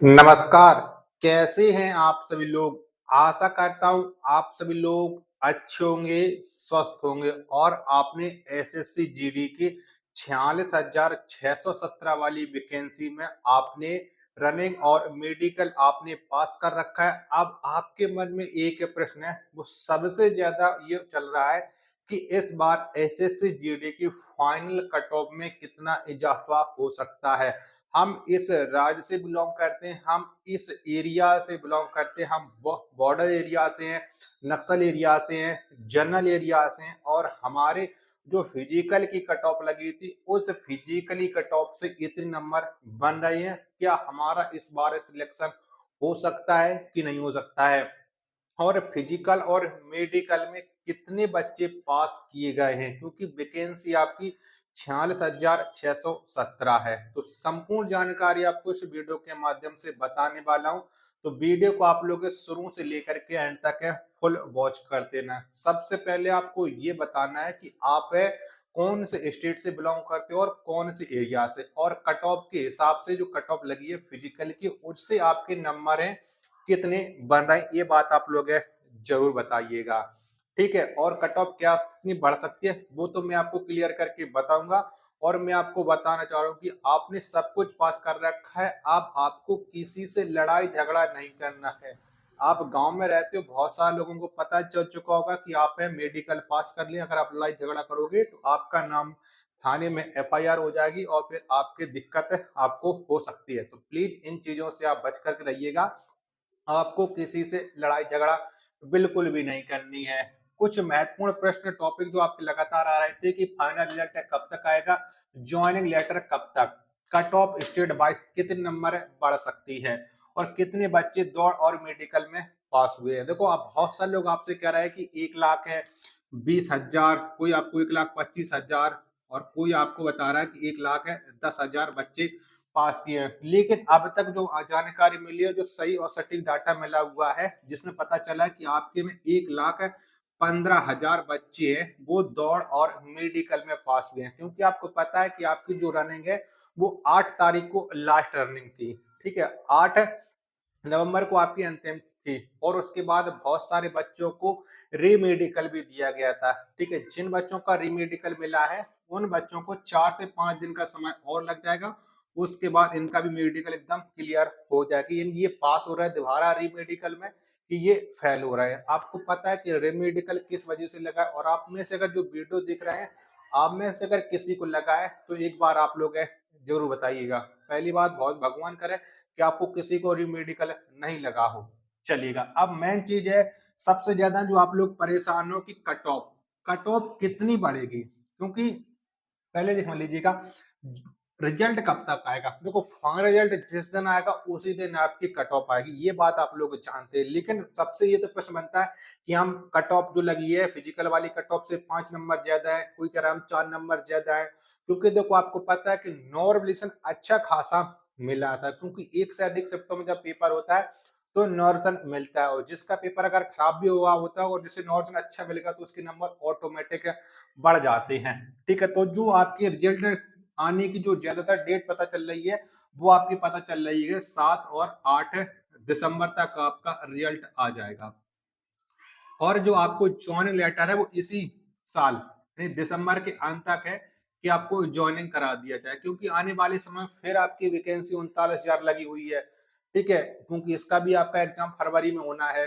नमस्कार, कैसे हैं आप सभी लोग? आशा करता हूँ आप सभी लोग अच्छे होंगे, स्वस्थ होंगे और आपने एसएससी जीडी की 46,617 वाली वैकेंसी में आपने रनिंग और मेडिकल आपने पास कर रखा है। अब आपके मन में एक प्रश्न है, वो सबसे ज़्यादा ये चल रहा है कि इस बार एसएससी जीडी की फाइनल कट ऑफ में कितना इजाफा हो सकता है। हम इस राज्य से बिलोंग करते हैं, हम इस एरिया से बिलोंग करते हैं, हम बॉर्डर एरिया से हैं, नक्सल एरिया से हैं, जनरल एरिया से हैं और हमारे जो फिजिकल की कट ऑफ लगी थी उस फिजिकली कट ऑफ से इतने नंबर बन रहे हैं। क्या हमारा इस बार सिलेक्शन हो सकता है कि नहीं हो सकता है? और फिजिकल और मेडिकल में कितने बच्चे पास किए गए हैं, क्योंकि वैकेंसी आपकी 46,617 है। तो संपूर्ण जानकारी आपको इस वीडियो के माध्यम से बताने वाला हूं, तो वीडियो को आप लोग शुरू से लेकर के एंड तक है फुल वॉच कर देना। सबसे पहले आपको ये बताना है कि आप है कौन से स्टेट से बिलोंग करते हो और कौन से एरिया से, और कट ऑफ के हिसाब से जो कट ऑफ लगी है फिजिकल की उससे आपके नंबर हैं कितने बन रहे हैं, ये बात आप लोग जरूर बताइएगा। ठीक है, और कट ऑफ क्या कितनी बढ़ सकती है वो तो मैं आपको क्लियर करके बताऊंगा। और मैं आपको बताना चाह रहा हूँ कि आपने सब कुछ पास कर रखा है, अब आपको किसी से लड़ाई झगड़ा नहीं करना है। आप गांव में रहते हो, बहुत सारे लोगों को पता चल चुका होगा कि आप मेडिकल पास कर लिए, अगर आप लड़ाई झगड़ा करोगे तो आपका नाम थाने में एफआईआर हो जाएगी और फिर आपकी दिक्कत आपको हो सकती है। तो प्लीज इन चीजों से आप बच करके रहिएगा। आपको किसी से लड़ाई झगड़ा बिल्कुल भी नहीं करनी है। कुछ महत्वपूर्ण प्रश्न टॉपिक जो आपके लगातार आ रहे थे कि फाइनल रिजल्ट कब तक आएगा, ज्वाइनिंग लेटर कब तक, कट ऑफ स्टेट वाइज कितने नंबर बढ़ सकती है और कितने बच्चे दौड़ और मेडिकल में पास हुए हैं। देखो, आप बहुत सारे लोग आपसे कह रहे हैं कि 1,00,000 है, 20,000, कोई आपको 1,25,000 और कोई आपको बता रहा है कि 1,00,000 है, 10,000 बच्चे पास किए हैं। लेकिन अब तक जो जानकारी मिली है, जो सही और सटीक डाटा मिला हुआ है, जिसमें पता चला है कि आपके में 1,15,000 बच्चे हैं वो दौड़ और मेडिकल में पास हुए हैं। क्योंकि आपको पता है कि आपकी जो रनिंग है वो 8 तारीख को लास्ट रनिंग थी। ठीक है, 8 नवंबर को आपकी अंतिम थी और उसके बाद बहुत सारे बच्चों को रीमेडिकल भी दिया गया था। ठीक है, जिन बच्चों का रीमेडिकल मिला है उन बच्चों को 4 से 5 दिन का समय और लग जाएगा। उसके बाद इनका भी मेडिकल एकदम क्लियर हो जाएगी। ये पास हो रहा है दोबारा रीमेडिकल में कि ये फेल हो रहा है। आपको पता है कि रीमेडिकल किस वजह से लगा है, और आप में से अगर जो वीडियो देख रहे हैं आप में से अगर किसी को लगा है तो एक बार आप लोग जरूर बताइएगा। पहली बात, बहुत भगवान करे कि आपको किसी को मेडिकल नहीं लगा हो। चलिएगा, अब मेन चीज है, सबसे ज्यादा जो आप लोग परेशान हो कि कट ऑफ कितनी बढ़ेगी। क्योंकि पहले देख लीजिएगा रिजल्ट कब तक आएगा। देखो, फाइनल रिजल्ट जिस दिन आएगा उसी दिन आपकी कट ऑफ आएगी, ये बात आप लोग जानते हैं। लेकिन सबसे ये तो प्रश्न बनता है कि हम कट ऑफ जो लगी है फिजिकल वाली कट ऑफ से 5 नंबर ज्यादा है, कोई कह रहा है हम 4 नंबर ज्यादा है। क्योंकि देखो, आपको पता है कि नॉर्मलेशन अच्छा खासा मिला था, क्योंकि एक से अधिक शिफ्टों में जब पेपर होता है तो नॉर्मल मिलता है, और जिसका पेपर अगर खराब भी हुआ होता है और जिसे नॉर्मल अच्छा मिलेगा तो उसके नंबर ऑटोमेटिक बढ़ जाते हैं। ठीक है, तो जो आपके रिजल्ट आने की जो ज्यादातर डेट पता चल रही है वो आपकी पता चल रही है 7 और 8 दिसंबर तक आपका रिजल्ट आ जाएगा। और जो आपको ज्वाइनिंग लेटर है वो इसी साल यानी दिसंबर के अंत तक है कि आपको ज्वाइनिंग करा दिया जाए, क्योंकि आने वाले समय फिर आपकी वैकेंसी 39,000 लगी हुई है। ठीक है, क्योंकि इसका भी आपका एग्जाम फरवरी में होना है,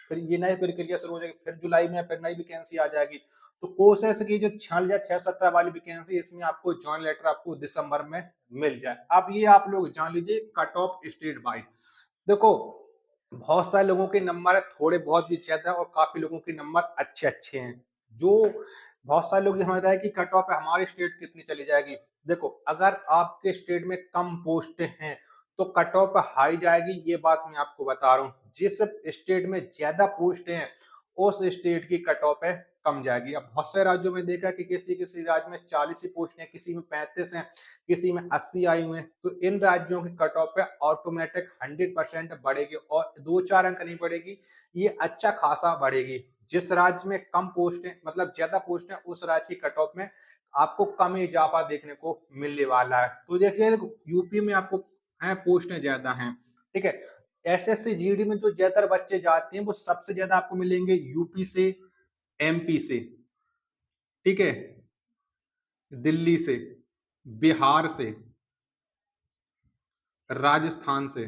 फिर ये नई प्रक्रिया शुरू हो जाएगी, फिर जुलाई में फिर नई वैकेंसी आ जाएगी। तो कोशिश की जो 46,617 वाली वैकेंसी, इसमें आपको ज्वाइन लेटर आपको दिसंबर में मिल जाए। अब ये आप लोग जान लीजिए कट ऑफ स्टेट वाइज। देखो, बहुत सारे लोगों के नंबर थोड़े बहुत भी ज्यादा और काफी लोगों के नंबर अच्छे अच्छे हैं। जो बहुत सारे लोग ये समझ रहे हैं कि कट ऑफ है हमारी स्टेट कितनी चली जाएगी। देखो, अगर आपके स्टेट में कम पोस्ट हैं तो कट ऑफ हाई जाएगी, ये बात मैं आपको बता रहा हूँ। जिस स्टेट में ज्यादा पोस्ट हैं उस स्टेट की कट ऑफ है कम जाएगी। अब बहुत सारे राज्यों में देखा कि किसी किसी राज्य में 40 ही पोस्ट है, किसी में 35 है, किसी में 80 आई हुए हैं। तो इन राज्यों की कट ऑफ है ऑटोमेटिक 100% बढ़ेगी और 2-4 अंक नहीं बढ़ेगी, ये अच्छा खासा बढ़ेगी। जिस राज्य में कम पोस्ट है मतलब ज्यादा पोस्ट है उस राज्य की कट ऑफ में आपको कम इजाफा देखने को मिलने वाला है। तो देखिए, यूपी में आपको है पोस्टें ज्यादा हैं, ठीक है। एसएससी जीडी में जो ज्यादातर बच्चे जाते हैं वो सबसे ज्यादा आपको मिलेंगे यूपी से, एमपी से, ठीक है, दिल्ली से, बिहार से, राजस्थान से,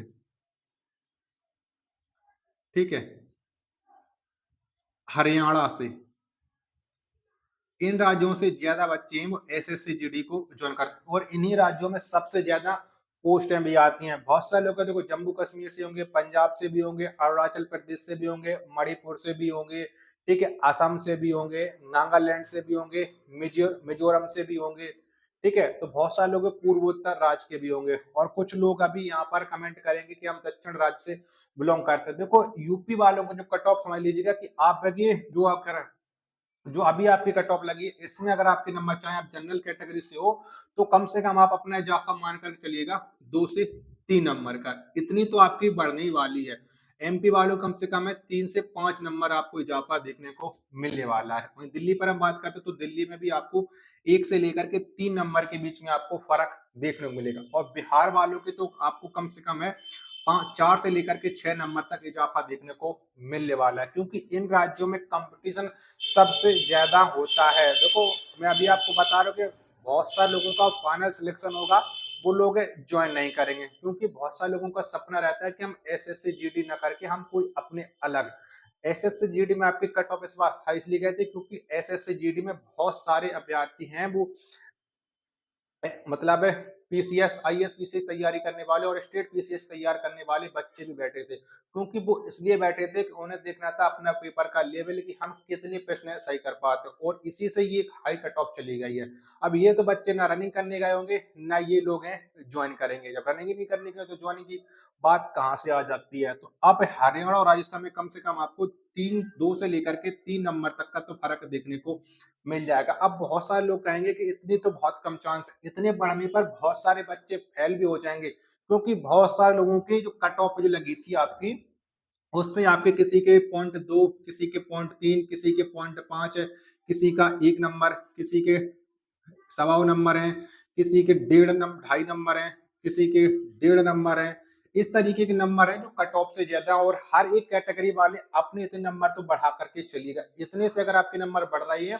ठीक है, हरियाणा से। इन राज्यों से ज्यादा बच्चे हैं वो एसएससी जीडी को ज्वाइन करते हैं और इन्हीं राज्यों में सबसे ज्यादा पोस्टें भी आती हैं। बहुत सारे लोग देखो जम्मू कश्मीर से होंगे, पंजाब से भी होंगे, अरुणाचल प्रदेश से भी होंगे, मणिपुर से भी होंगे, ठीक है, असम से भी होंगे, नागालैंड से भी होंगे, मिजोरम से भी होंगे, ठीक है। तो बहुत सारे लोग पूर्वोत्तर राज्य के भी होंगे और कुछ लोग अभी यहाँ पर कमेंट करेंगे कि हम दक्षिण राज्य से बिलोंग करते हैं। देखो यूपी वालों को जो कट ऑफ समझ लीजिएगा कि आप ये जो अभी आपकी कट ऑफ लगी है इसमें अगर आपके नंबर चाहे आप जनरल कैटेगरी से हो तो कम से कम आप अपना इजाफा मान कर चलिएगा 2 से 3 नंबर का, इतनी तो आपकी बढ़ने ही वाली है। एमपी वालों कम से कम है 3 से 5 नंबर आपको इजाफा देखने को मिलने वाला है। वहीं दिल्ली पर हम बात करते हैं तो दिल्ली में भी आपको 1 से लेकर के 3 नंबर के बीच में आपको फर्क देखने को मिलेगा और बिहार वालों की तो आपको कम से कम है 4 से लेकर के 6 नंबर तक इजाफा देखने को मिलने वाला है, क्योंकि इन राज्यों में कंपटीशन सबसे ज्यादा होता है। देखो मैं अभी आपको बता रहा हूँ कि बहुत सारे लोगों का फाइनल सिलेक्शन होगा, वो लोग ज्वाइन नहीं करेंगे क्योंकि बहुत सारे लोगों का सपना रहता है कि हम एसएससी जीडी ना करके हम कोई अपने अलग। एसएससी जीडी में आपकी कट ऑफ इस बार हाई इसलिए गए थे क्योंकि एसएससी जीडी में बहुत सारे अभ्यर्थी हैं वो मतलब पीसीएस, आईएएस, पीसीएस तैयारी करने वाले और स्टेट पीसीएस तैयार करने वाले बच्चे भी बैठे थे, क्योंकि वो इसलिए बैठे थे कि उन्हें देखना था अपना पेपर का लेवल कि हम कितने प्रश्न सही कर पाते हैं और इसी से ये हाई कट ऑफ चली गई है। अब ये तो बच्चे ना रनिंग करने गए होंगे ना ये लोग हैं ज्वाइन करेंगे, जब रनिंग ही नहीं करने गए तो ज्वाइनिंग की बात कहाँ से आ जाती है। तो अब हरियाणा और राजस्थान में कम से कम आपको 2 से लेकर के 3 नंबर तक का तो फर्क देखने को मिल जाएगा। अब बहुत सारे लोग कहेंगे कि इतनी तो बहुत कम चांस है, इतने बढ़ने पर बहुत सारे बच्चे फेल भी हो जाएंगे क्योंकि बहुत सारे लोगों की जो कट ऑफ जो लगी थी आपकी उससे आपके किसी के 0.2, किसी के 0.3, किसी के 0.5 है, किसी का 1 नंबर, किसी के 1.25 नंबर है, किसी के 1.5 नंबर है, किसी के 1.5 नंबर है। इस तरीके के नंबर है जो कट ऑफ से ज्यादा और हर एक कैटेगरी वाले अपने इतने नंबर तो बढ़ा करके चलिएगा। इतने से अगर आपके नंबर बढ़ रही है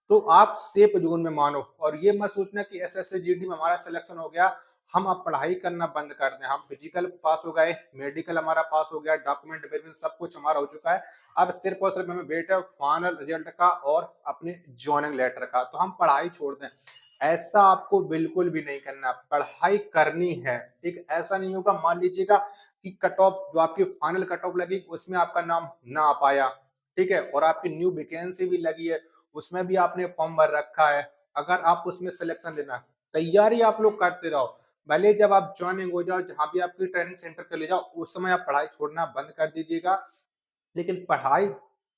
तो आप सेफ जोन में मानो और ये मत सोचना कि एसएससी जीडी में हमारा सिलेक्शन हो गया हम अब पढ़ाई करना बंद कर दें। हम फिजिकल पास हो गए, मेडिकल हमारा पास हो गया, डॉक्यूमेंट वेरिफिकेशन सब कुछ हमारा हो चुका है। अब सिर्फ और सिर्फ हमें वेट है फाइनल रिजल्ट का और अपने ज्वाइनिंग लेटर का, तो हम पढ़ाई छोड़ दें। ऐसा आपको बिल्कुल भी नहीं करना, पढ़ाई करनी है। ठीक, ऐसा नहीं होगा मान लीजिएगा कि कट ऑफ जो आपकी फाइनल कट ऑफ लगी उसमें आपका नाम ना आ पाया, ठीक है, और आपकी न्यू वैकेंसी भी लगी है उसमें भी आपने फॉर्म भर रखा है, अगर आप उसमें सिलेक्शन लेना, तैयारी आप लोग करते रहो। भले जब आप ज्वाइनिंग हो जाओ जहां भी आपकी ट्रेनिंग सेंटर चले जाओ उस समय आप पढ़ाई छोड़ना बंद कर दीजिएगा, लेकिन पढ़ाई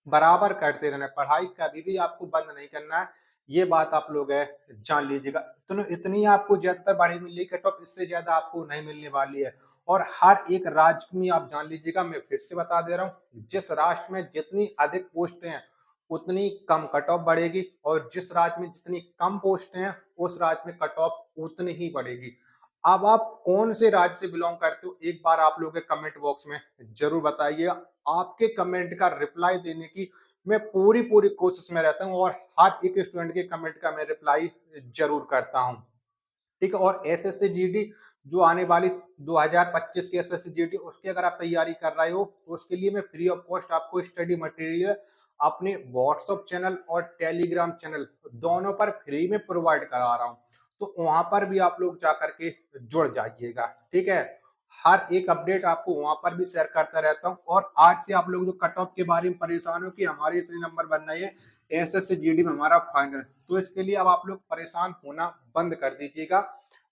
बराबर करते रहना, पढ़ाई कभी भी आपको बंद नहीं करना है। ये बात आप लोग है जान लीजिएगा। तो इतनी आपको ज्यादातर बढ़ी मिली कट ऑफ, इससे ज्यादा आपको नहीं मिलने वाली है। और हर एक राज्य में आप जान लीजिएगा, मैं फिर से बता दे रहा हूँ, जिस राष्ट्र में जितनी अधिक पोस्टें हैं उतनी कम कट ऑफ बढ़ेगी और जिस राज्य में जितनी कम पोस्टें हैं उस राज्य में कट ऑफ उतनी ही बढ़ेगी। अब आप कौन से राज्य से बिलोंग करते हो एक बार आप लोग के कमेंट बॉक्स में जरूर बताइए। आपके कमेंट का रिप्लाई देने की मैं पूरी पूरी कोशिश में रहता हूँ और हर एक स्टूडेंट के कमेंट का मैं रिप्लाई जरूर करता हूँ। ठीक है, और एसएससी जीडी जो आने वाली 2025 की एसएससी जीडी उसकी अगर आप तैयारी कर रहे हो तो उसके लिए मैं फ्री ऑफ कॉस्ट आपको स्टडी मटेरियल अपने व्हाट्सएप चैनल और टेलीग्राम चैनल दोनों पर फ्री में प्रोवाइड करा रहा हूँ, तो वहां पर भी आप लोग जा करके जुड़ जाइएगा। ठीक है, हर एक अपडेट आपको वहां पर भी शेयर करता रहता हूँ। और आज से आप लोग जो कट ऑफ के बारे में परेशान हो कि हमारे इतने नंबर बन रहे हैं एसएससी जीडी में हमारा फाइनल, तो इसके लिए अब आप लोग परेशान होना बंद कर दीजिएगा।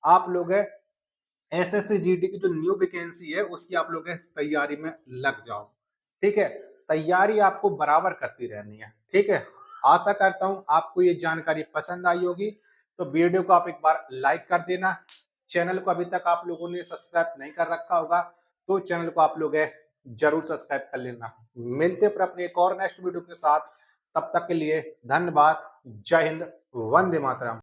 आप लोग एसएससी जीडी की जो न्यू वैकेंसी है उसकी आप लोग तैयारी में लग जाओ। ठीक है, तैयारी आपको बराबर करती रहनी है। ठीक है, आशा करता हूं आपको ये जानकारी पसंद आई होगी, तो वीडियो को आप एक बार लाइक कर देना। चैनल को अभी तक आप लोगों ने सब्सक्राइब नहीं कर रखा होगा तो चैनल को आप लोग जरूर सब्सक्राइब कर लेना। मिलते पर अपने एक और नेक्स्ट वीडियो के साथ, तब तक के लिए धन्यवाद। जय हिंद, वंदे मातरम।